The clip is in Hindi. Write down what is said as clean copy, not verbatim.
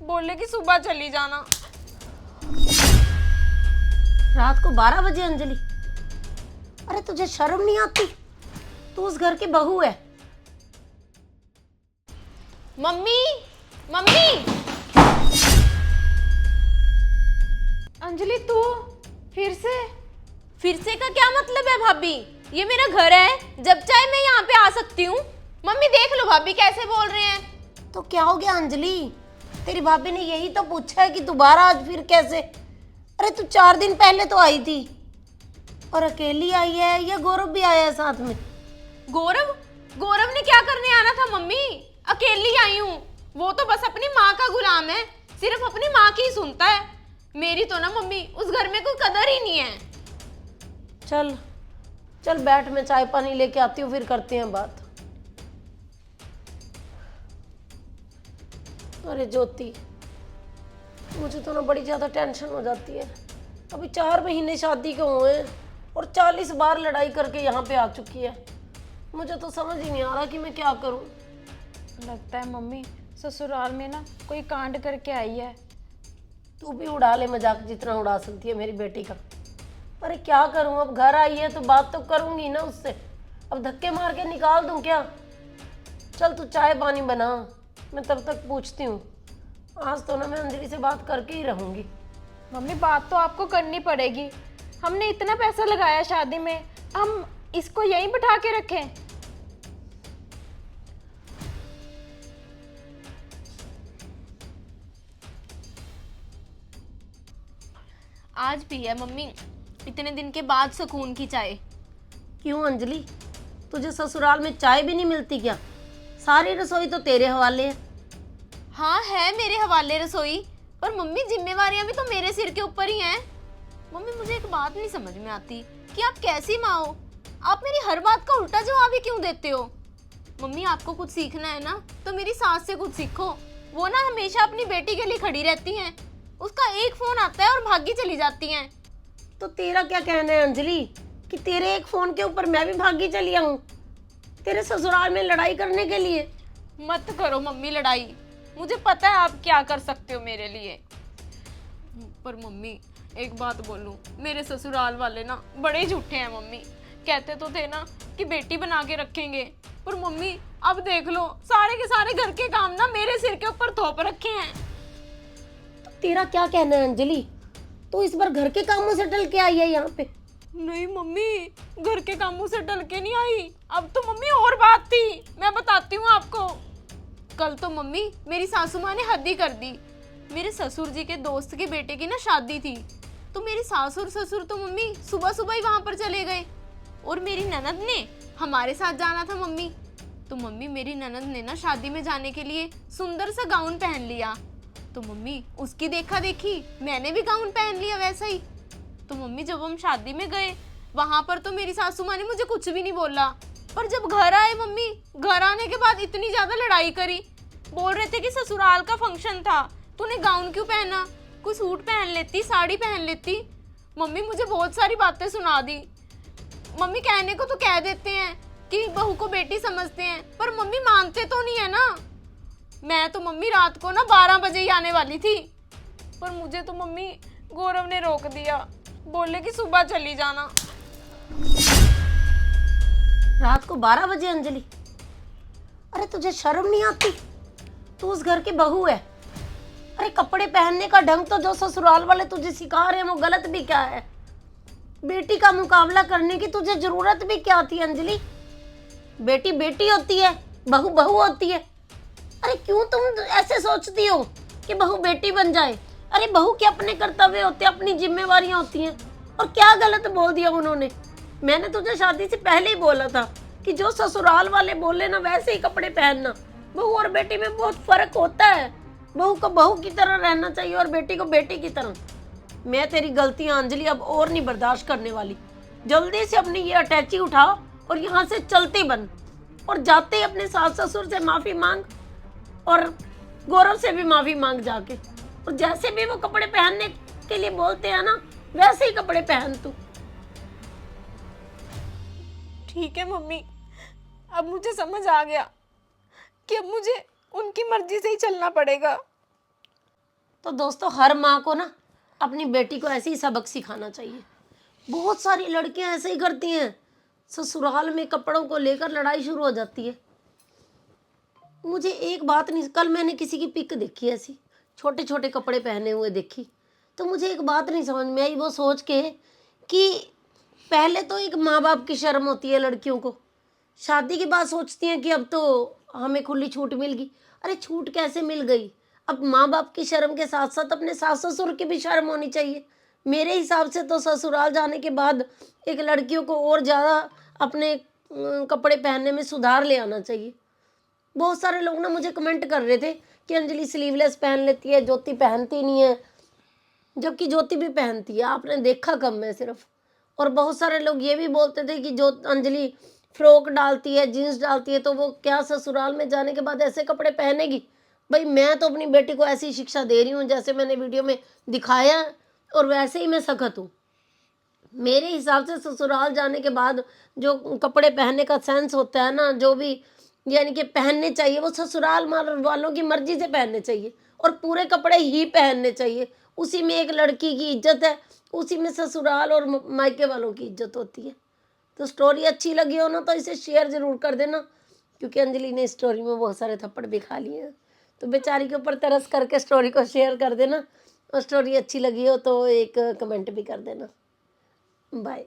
बोले कि सुबह चली जाना। रात को 12 बजे अंजलि? अरे तुझे शर्म नहीं आती? तू उस घर की बहू है। Mummy mummy. अंजलि तू फिर से का क्या मतलब है भाभी? ये मेरा घर है, जब चाहे मैं यहाँ पे आ सकती हूँ। मम्मी देख लो भाभी कैसे बोल रहे हैं। तो क्या हो गया अंजलि? तेरी भाभी ने यही तो पूछा है कि दोबारा आज फिर कैसे? अरे तू 4 दिन पहले तो आई थी, और अकेली आई है या गौरव भी आया है साथ में? गौरव ने क्या करने आना था मम्मी? अकेली आई हूँ। वो तो बस अपनी माँ का गुलाम है, सिर्फ अपनी माँ की ही सुनता है। मेरी तो ना मम्मी उस घर में कोई कदर ही नहीं है। चल चल बैठ, मैं चाय पानी लेके आती हूँ, फिर करते हैं बात। अरे ज्योति, मुझे तो ना बड़ी ज़्यादा टेंशन हो जाती है। अभी 4 महीने शादी के हुए हैं और 40 बार लड़ाई करके यहाँ पे आ चुकी है। मुझे तो समझ ही नहीं आ रहा कि मैं क्या करूँ। लगता है मम्मी ससुराल में ना कोई कांड करके आई है। तू भी उड़ा ले मजाक जितना उड़ा सकती है मेरी बेटी का। अरे क्या करूँ, अब घर आई है तो बात तो करूँगी ना उससे। अब धक्के मार के निकाल दूँ क्या? चल तू चाय पानी बना, मैं तब तक पूछती हूँ। आज तो ना मैं अंजलि से बात करके ही रहूँगी। मम्मी बात तो आपको करनी पड़ेगी। हमने इतना पैसा लगाया शादी में, हम इसको यहीं बिठा के रखें? आज भी है मम्मी इतने दिन के बाद सुकून की चाय। क्यों अंजलि, तुझे ससुराल में चाय भी नहीं मिलती क्या? सारी रसोई तो तेरे हवाले है। हाँ है मेरे हवाले रसोई, पर मम्मी जिम्मेवारियां भी तो मेरे सिर के ऊपर ही हैं। मम्मी मुझे एक बात नहीं समझ में आती कि आप कैसी माँ हो? आप मेरी हर बात का उल्टा जवाब ही क्यों देते हो? मम्मी आपको कुछ सीखना है ना तो मेरी सास से कुछ सीखो। वो ना हमेशा अपनी बेटी के लिए खड़ी रहती हैं। उसका एक फोन आता है और भागी चली जाती हैं। तो तेरा क्या कहना है अंजलि कि तेरे एक फोन के ऊपर मैं भी भागी चली आऊं तेरे ससुराल में लड़ाई करने के लिए? मत करो मम्मी लड़ाई, मुझे पता है आप क्या कर सकते हो मेरे लिए। पर मम्मी एक बात बोलूं, मेरे ससुराल वाले ना बड़े झूठे हैं मम्मी। कहते तो थे ना कि बेटी बना के रखेंगे, पर मम्मी अब देख लो सारे के सारे घर के काम ना मेरे सिर के ऊपर थोप रखे हैं। तो तेरा क्या कहना है अंजलि, तू इस बार घर के कामों से टल के आई है यहाँ पे? नहीं मम्मी, घर के कामों से टल के नहीं आई। अब तो मम्मी और बात थी, मैं बताती हूँ आपको। कल तो मम्मी मेरी सासू माँ ने हद ही कर दी। मेरे ससुर जी के दोस्त के बेटे की ना शादी थी, तो मेरी सास और ससुर तो मम्मी सुबह सुबह ही वहां पर चले गए, और मेरी ननद ने हमारे साथ जाना था मम्मी। तो मम्मी मेरी ननद ने ना शादी में जाने के लिए सुंदर सा गाउन पहन लिया, तो मम्मी उसकी देखा देखी मैंने भी गाउन पहन लिया वैसा ही। तो मम्मी जब हम शादी में गए वहां पर तो मेरी सासू माँ ने मुझे कुछ भी नहीं बोला, पर जब घर आए मम्मी, घर आने के बाद इतनी ज्यादा लड़ाई करी। बोल रहे थे कि ससुराल का फंक्शन था, तूने गाउन क्यों पहना, कोई सूट पहन लेती, साड़ी पहन लेती। मम्मी मुझे बहुत सारी बातें सुना दी। मम्मी कहने को तो कह देते हैं कि बहू को बेटी समझते हैं, पर मम्मी मानते तो नहीं है ना। मैं तो मम्मी रात को ना 12 बजे ही आने वाली थी, पर मुझे तो मम्मी गौरव ने रोक दिया, बोले कि सुबह चली जाना। रात को 12 बजे अंजलि? अरे तुझे शर्म नहीं आती? तू उस घर की बहू है। अरे कपड़े पहनने का ढंग तो जो ससुराल वाले तुझे सिखा रहे हैं वो गलत भी क्या है? बेटी का मुकाबला करने की तुझे जरूरत भी क्या थी अंजलि? बेटी बेटी होती है, बहू बहू होती है। अरे क्यों तुम ऐसे सोचती हो कि बहू बेटी बन जाए? अरे बहू के अपने कर्तव्य होते हैं, अपनी जिम्मेवारियां होती हैं। और क्या गलत बोल दिया उन्होंने? मैंने तुझे शादी से पहले ही बोला था कि जो ससुराल वाले बोले ना वैसे ही कपड़े पहनना। बहू और बेटी में बहुत फर्क होता है। बहू को बहू की तरह रहना चाहिए और बेटी को बेटी की तरह। मैं तेरी गलतियां अंजलि अब और नहीं बर्दाश्त करने वाली। जल्दी से अपनी ये अटैची उठाओ और यहाँ से चलती बन, और जाते ही अपने सास ससुर से माफी मांग और गौरव से भी माफी मांग जाके। और जैसे भी वो कपड़े पहनने के लिए बोलते हैं ना वैसे ही कपड़े पहन तू। ठीक है मम्मी, अब मुझे समझ आ गया कि अब मुझे उनकी मर्जी से ही चलना पड़ेगा। तो दोस्तों हर माँ को ना अपनी बेटी को ऐसे ही सबक सिखाना चाहिए। बहुत सारी लड़कियां ऐसे ही करती हैं, ससुराल में कपड़ों को लेकर लड़ाई शुरू हो जाती है। मुझे एक बात नहीं, कल मैंने किसी की पिक देखी ऐसी छोटे छोटे कपड़े पहने हुए देखी, तो मुझे एक बात नहीं समझ में आई, वो सोच के कि पहले तो एक माँ बाप की शर्म होती है लड़कियों को, शादी के बाद सोचती हैं कि अब तो हमें खुली छूट मिल गई। अरे छूट कैसे मिल गई? अब माँ बाप की शर्म के साथ साथ अपने सास ससुर की भी शर्म होनी चाहिए। मेरे हिसाब से तो ससुराल जाने के बाद एक लड़कियों को और ज़्यादा अपने कपड़े पहनने में सुधार ले आना चाहिए। बहुत सारे लोग ना मुझे कमेंट कर रहे थे कि अंजलि स्लीवलेस पहन लेती है, ज्योति पहनती नहीं है, जबकि ज्योति भी पहनती है, आपने देखा कम है सिर्फ। और बहुत सारे लोग ये भी बोलते थे कि जो अंजलि फ्रॉक डालती है, जीन्स डालती है, तो वो क्या ससुराल में जाने के बाद ऐसे कपड़े पहनेगी? भाई मैं तो अपनी बेटी को ऐसी शिक्षा दे रही हूँ जैसे मैंने वीडियो में दिखाया है, और वैसे ही मैं सख्त हूँ। मेरे हिसाब से ससुराल जाने के बाद जो कपड़े पहनने का सेंस होता है ना, जो भी यानी कि पहनने चाहिए, वो ससुराल वालों की मर्जी से पहनने चाहिए, और पूरे कपड़े ही पहनने चाहिए। उसी में एक लड़की की इज्जत है, उसी में ससुराल और मायके वालों की इज्जत होती है। तो स्टोरी अच्छी लगी हो ना तो इसे शेयर जरूर कर देना, क्योंकि अंजलि ने स्टोरी में बहुत सारे थप्पड़ भी खा लिए हैं, तो बेचारी के ऊपर तरस करके स्टोरी को शेयर कर देना। और स्टोरी अच्छी लगी हो तो एक कमेंट भी कर देना। बाय।